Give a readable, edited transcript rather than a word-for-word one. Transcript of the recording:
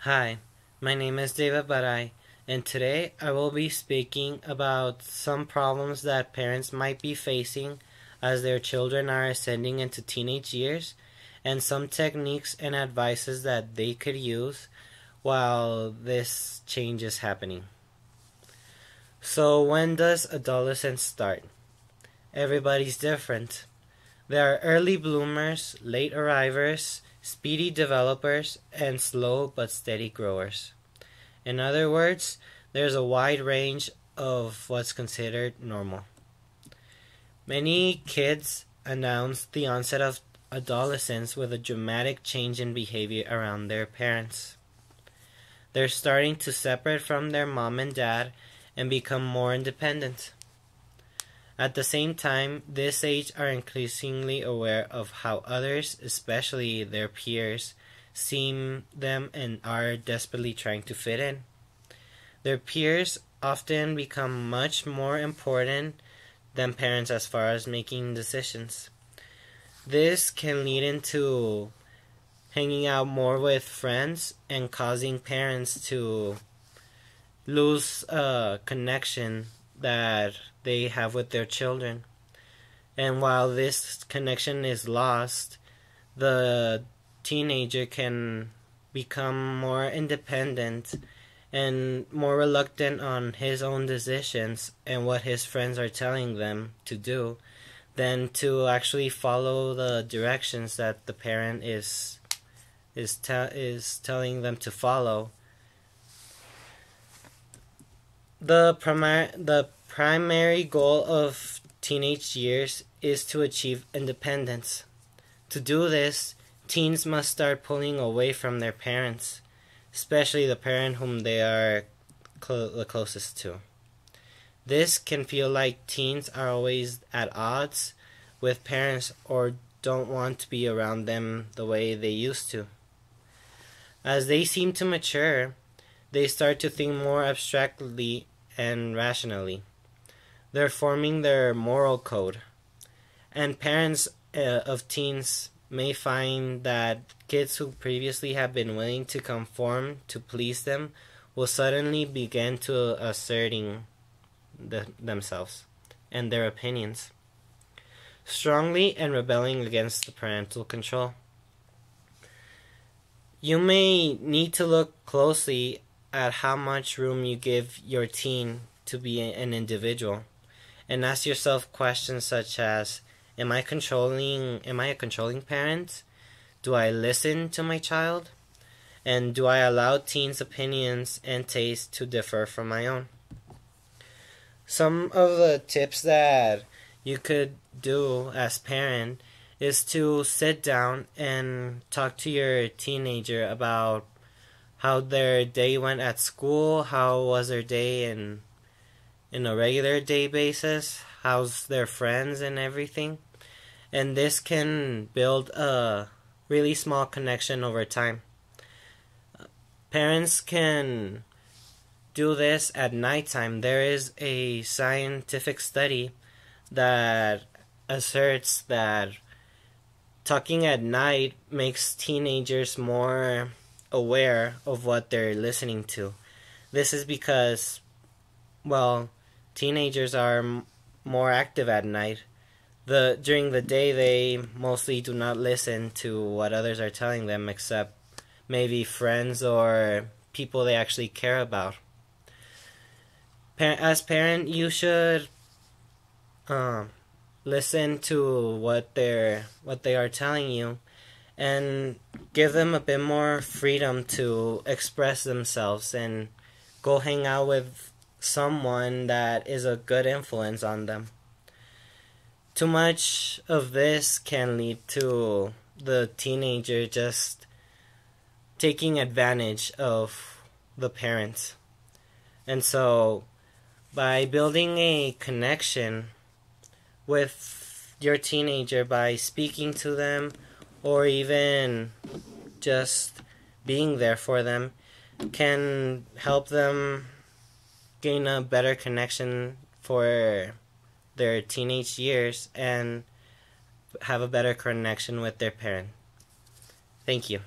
Hi, my name is David Barai, and today I will be speaking about some problems that parents might be facing as their children are ascending into teenage years, and some techniques and advices that they could use while this change is happening. So, when does adolescence start? Everybody's different. There are early bloomers, late arrivers, speedy developers, and slow but steady growers. In other words, there's a wide range of what's considered normal. Many kids announce the onset of adolescence with a dramatic change in behavior around their parents. They're starting to separate from their mom and dad and become more independent. At the same time, this age are increasingly aware of how others, especially their peers, see them and are desperately trying to fit in. Their peers often become much more important than parents as far as making decisions. This can lead into hanging out more with friends and causing parents to lose a connection that they have with their children. And while this connection is lost, the teenager can become more independent and more reluctant on his own decisions and what his friends are telling them to do than to actually follow the directions that the parent is telling them to follow. The primary goal of teenage years is to achieve independence. To do this, teens must start pulling away from their parents, especially the parent whom they are the closest to. This can feel like teens are always at odds with parents or don't want to be around them the way they used to. As they seem to mature, they start to think more abstractly and rationally. They're forming their moral code. And parents of teens may find that kids who previously have been willing to conform to please them will suddenly begin to asserting themselves and their opinions strongly and rebelling against the parental control. You may need to look closely at how much room you give your teen to be an individual, and ask yourself questions such as, Am I a controlling parent? Do I listen to my child? And do I allow teens' opinions and tastes to differ from my own? Some of the tips that you could do as parent is to sit down and talk to your teenager about how their day went at school, how was their day in a regular day basis, how's their friends and everything. And this can build a really small connection over time. Parents can do this at nighttime. There is a scientific study that asserts that talking at night makes teenagers more aware of what they're listening to. This is because, teenagers are more active at night. During the day, they mostly do not listen to what others are telling them, except maybe friends or people they actually care about. As parent, you should listen to what they are telling you, and give them a bit more freedom to express themselves and go hang out with someone that is a good influence on them. Too much of this can lead to the teenager just taking advantage of the parents. And so, by building a connection with your teenager, by speaking to them, or even just being there for them, can help them gain a better connection for their teenage years and have a better connection with their parent. Thank you.